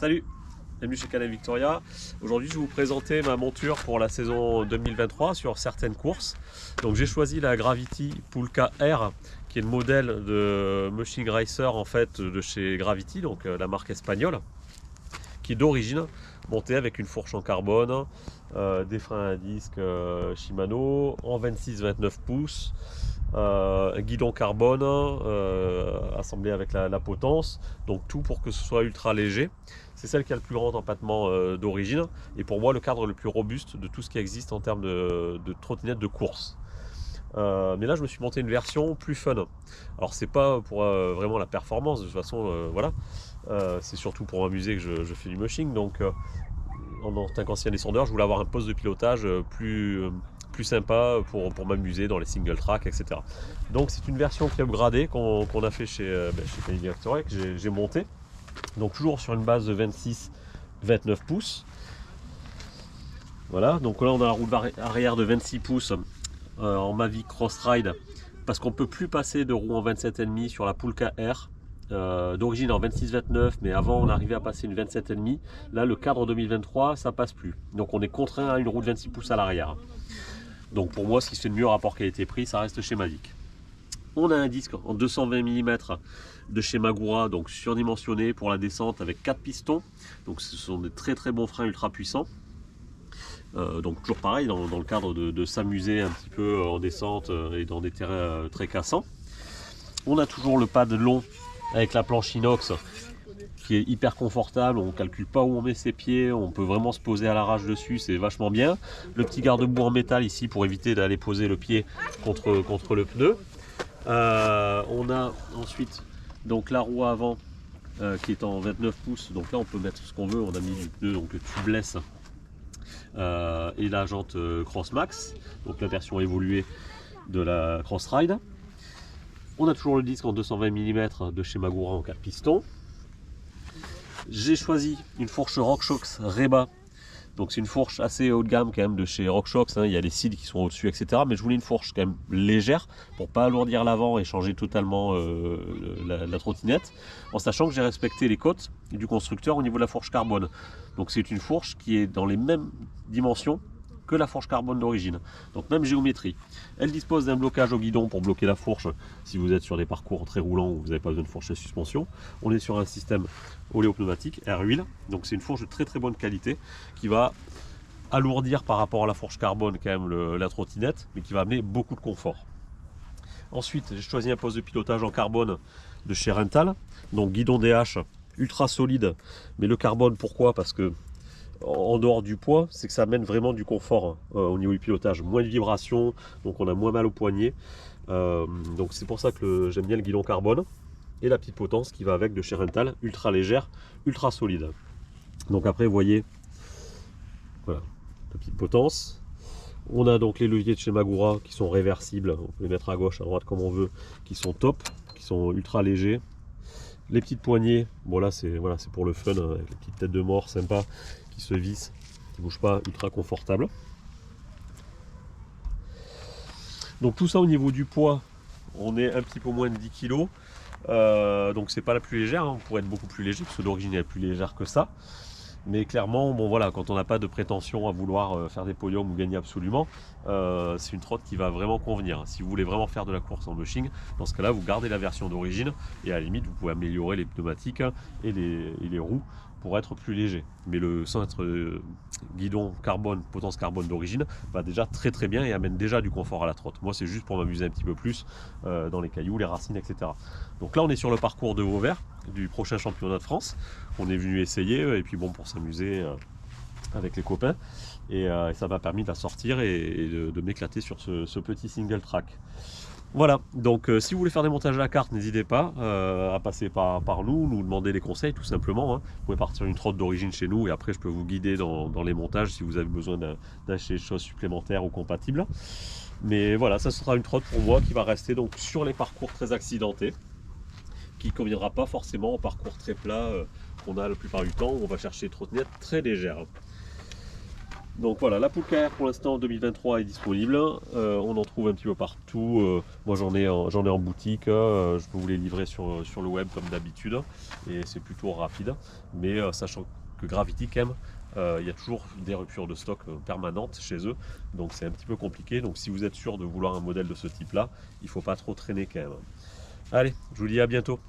Salut, bienvenue chez Canet Victoria. Aujourd'hui je vais vous présenter ma monture pour la saison 2023 sur certaines courses. Donc j'ai choisi la Gravity Pulka R qui est le modèle de Mushing Racer en fait de chez Gravity, donc la marque espagnole, qui est d'origine montée avec une fourche en carbone, des freins à disque Shimano en 26-29 pouces, un guidon carbone assemblé avec la potence, donc tout pour que ce soit ultra léger. C'est celle qui a le plus grand empattement d'origine et pour moi le cadre le plus robuste de tout ce qui existe en termes de trottinette de course. Mais là je me suis monté une version plus fun. Alors c'est pas pour vraiment la performance, de toute façon voilà, c'est surtout pour m'amuser que je fais du mushing. Donc en tant qu'ancien descendeur je voulais avoir un poste de pilotage plus sympa pour m'amuser dans les single track, etc. Donc c'est une version qui est upgradée qu'on a fait chez Canet Victoria, que j'ai monté. Donc toujours sur une base de 26-29 pouces. Voilà, donc là on a la roue arrière de 26 pouces en Mavic Cross Ride, parce qu'on ne peut plus passer de roue en 27,5 sur la Pulka R. D'origine en 26-29, mais avant on arrivait à passer une 27,5. Là le cadre 2023 ça passe plus, donc on est contraint à une roue de 26 pouces à l'arrière. Donc pour moi ce qui fait le mieux rapport qualité-prix ça reste chez Mavic. On a un disque en 220 mm de chez Magura, donc surdimensionné pour la descente avec 4 pistons. Donc ce sont des très bons freins ultra puissants. Donc toujours pareil dans le cadre de s'amuser un petit peu en descente et dans des terrains très cassants. On a toujours le pad long avec la planche inox qui est hyper confortable, on ne calcule pas où on met ses pieds, on peut vraiment se poser à l'arrache dessus, c'est vachement bien. Le petit garde-boue en métal ici pour éviter d'aller poser le pied contre le pneu. On a ensuite donc la roue avant qui est en 29 pouces, donc là on peut mettre ce qu'on veut, on a mis du pneu donc tubeless et la jante Crossmax, donc la version évoluée de la Cross Ride. On a toujours le disque en 220 mm de chez Magura en 4 pistons. J'ai choisi une fourche RockShox Reba. Donc c'est une fourche assez haut de gamme quand même de chez RockShox, hein. Il y a les cils qui sont au-dessus, etc. Mais je voulais une fourche quand même légère pour pas alourdir l'avant et changer totalement la trottinette, en sachant que j'ai respecté les cotes du constructeur au niveau de la fourche carbone. Donc c'est une fourche qui est dans les mêmes dimensions que la fourche carbone d'origine, donc même géométrie. Elle dispose d'un blocage au guidon pour bloquer la fourche si vous êtes sur des parcours très roulants où vous n'avez pas besoin de fourche à suspension. On est sur un système oléopneumatique air huile, donc c'est une fourche de très bonne qualité qui va alourdir par rapport à la fourche carbone quand même la trottinette, mais qui va amener beaucoup de confort. Ensuite j'ai choisi un poste de pilotage en carbone de chez Rental, donc guidon DH ultra solide, mais le carbone pourquoi? Parce que en dehors du poids, c'est que ça amène vraiment du confort au niveau du pilotage, moins de vibrations, donc on a moins mal au poignet. Donc c'est pour ça que j'aime bien le guidon carbone et la petite potence qui va avec de chez Rental, ultra légère, ultra solide. Donc après vous voyez, voilà, la petite potence. On a donc les leviers de chez Magura qui sont réversibles, on peut les mettre à gauche, à droite comme on veut, qui sont top, qui sont ultra légers. Les petites poignées, bon là c'est pour le fun, hein, avec les petites têtes de mort sympa qui se vissent, qui ne bougent pas, ultra confortable. Donc tout ça au niveau du poids, on est un petit peu moins de 10 kg, donc c'est pas la plus légère, hein, on pourrait être beaucoup plus léger parce que d'origine elle est plus légère que ça. Mais clairement, bon voilà, quand on n'a pas de prétention à vouloir faire des podiums ou gagner absolument, c'est une trotte qui va vraiment convenir. Si vous voulez vraiment faire de la course en mushing, dans ce cas-là, vous gardez la version d'origine et à la limite, vous pouvez améliorer les pneumatiques et les roues pour être plus léger. Mais le centre guidon carbone, potence carbone d'origine, va déjà très bien et amène déjà du confort à la trotte. Moi, c'est juste pour m'amuser un petit peu plus dans les cailloux, les racines, etc. Donc là, on est sur le parcours de Vauvert, du prochain championnat de France. On est venu essayer et puis bon, pour s'amuser avec les copains. Et ça m'a permis de la sortir et de m'éclater sur ce petit single track. Voilà, donc si vous voulez faire des montages à la carte, n'hésitez pas à passer par nous demander des conseils tout simplement, hein. Vous pouvez partir une trotte d'origine chez nous et après je peux vous guider dans les montages si vous avez besoin d'acheter des choses supplémentaires ou compatibles. Mais voilà, ça sera une trotte pour moi qui va rester donc sur les parcours très accidentés, qui ne conviendra pas forcément au parcours très plat qu'on a la plupart du temps où on va chercher des trottinettes très légères. Donc voilà, la Poulka Air pour l'instant en 2023 est disponible. On en trouve un petit peu partout. Moi j'en ai en boutique. Je peux vous les livrer sur le web comme d'habitude. Et c'est plutôt rapide. Mais sachant que Gravity quand même, il y a toujours des ruptures de stock permanentes chez eux. Donc c'est un petit peu compliqué. Donc si vous êtes sûr de vouloir un modèle de ce type là, il ne faut pas trop traîner quand même. Allez, je vous dis à bientôt.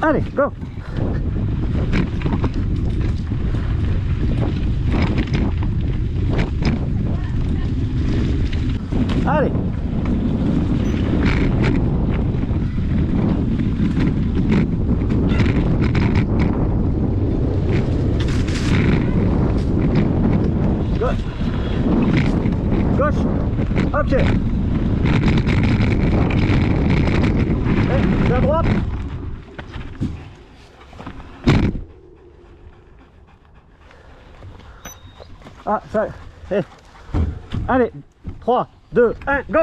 Allez, go. Allez. Gauche. Ok. Et à droite. Ah, ça. Et. Allez. 3, 2, 1, go.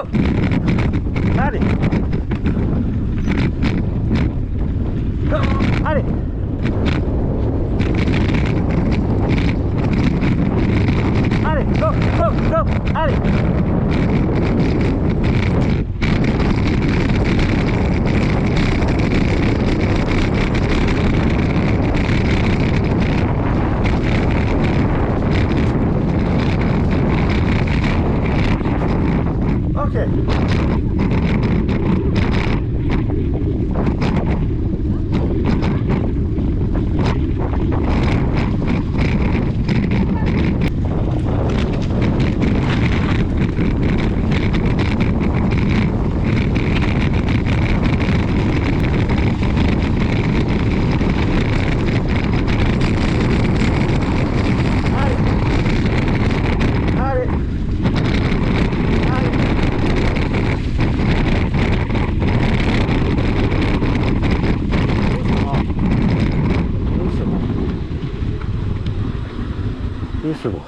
Allez. Go. Allez. Allez, go, go, go. Allez. Ok. C'est bon.